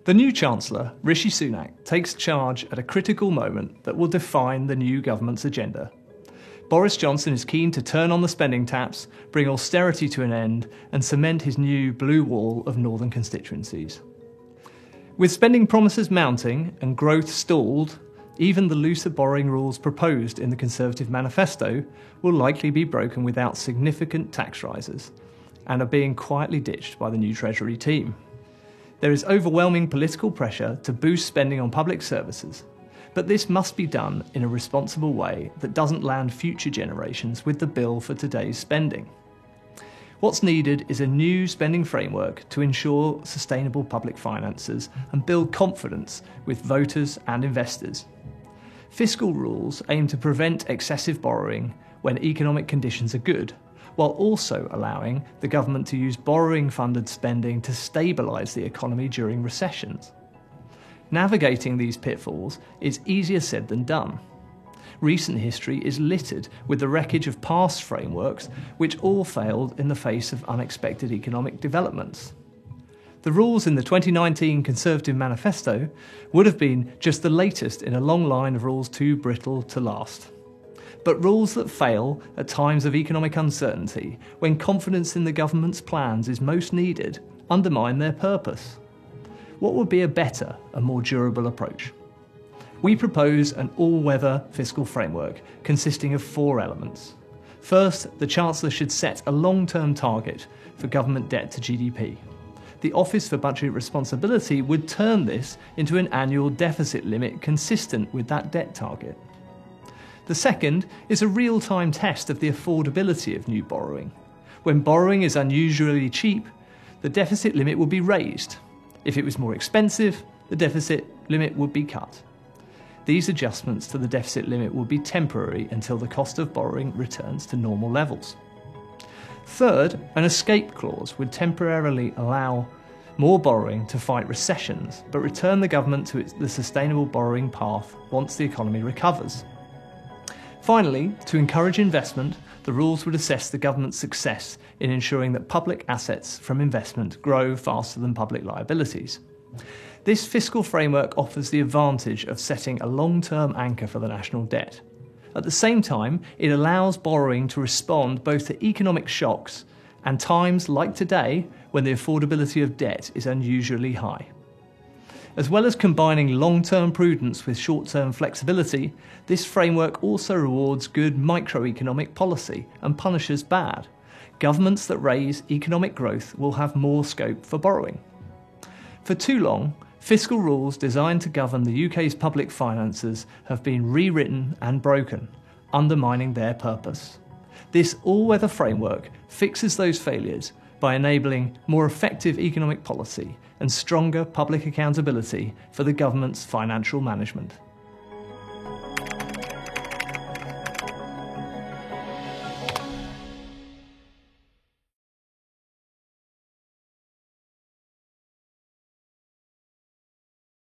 The new Chancellor, Rishi Sunak, takes charge at a critical moment that will define the new government's agenda. Boris Johnson is keen to turn on the spending taps, bring austerity to an end, and cement his new blue wall of northern constituencies. With spending promises mounting and growth stalled, even the looser borrowing rules proposed in the Conservative manifesto will likely be broken without significant tax rises, and are being quietly ditched by the new Treasury team. There is overwhelming political pressure to boost spending on public services, but this must be done in a responsible way that doesn't land future generations with the bill for today's spending. What's needed is a new spending framework to ensure sustainable public finances and build confidence with voters and investors. Fiscal rules aim to prevent excessive borrowing when economic conditions are good, while also allowing the government to use borrowing-funded spending to stabilise the economy during recessions. Navigating these pitfalls is easier said than done. Recent history is littered with the wreckage of past frameworks which all failed in the face of unexpected economic developments. The rules in the 2019 Conservative manifesto would have been just the latest in a long line of rules too brittle to last. But rules that fail at times of economic uncertainty, when confidence in the government's plans is most needed, undermine their purpose. What would be a better and more durable approach? We propose an all-weather fiscal framework consisting of 4 elements. First, the Chancellor should set a long-term target for government debt to GDP. The Office for Budget Responsibility would turn this into an annual deficit limit consistent with that debt target. The second is a real-time test of the affordability of new borrowing. When borrowing is unusually cheap, the deficit limit will be raised. If it was more expensive, the deficit limit would be cut. These adjustments to the deficit limit will be temporary until the cost of borrowing returns to normal levels. Third, an escape clause would temporarily allow more borrowing to fight recessions, but return the government to the sustainable borrowing path once the economy recovers. Finally, to encourage investment, the rules would assess the government's success in ensuring that public assets from investment grow faster than public liabilities. This fiscal framework offers the advantage of setting a long-term anchor for the national debt. At the same time, it allows borrowing to respond both to economic shocks and times like today when the affordability of debt is unusually high. As well as combining long-term prudence with short-term flexibility, this framework also rewards good microeconomic policy and punishes bad. Governments that raise economic growth will have more scope for borrowing. For too long, fiscal rules designed to govern the UK's public finances have been rewritten and broken, undermining their purpose. This all-weather framework fixes those failures by enabling more effective economic policy and stronger public accountability for the government's financial management.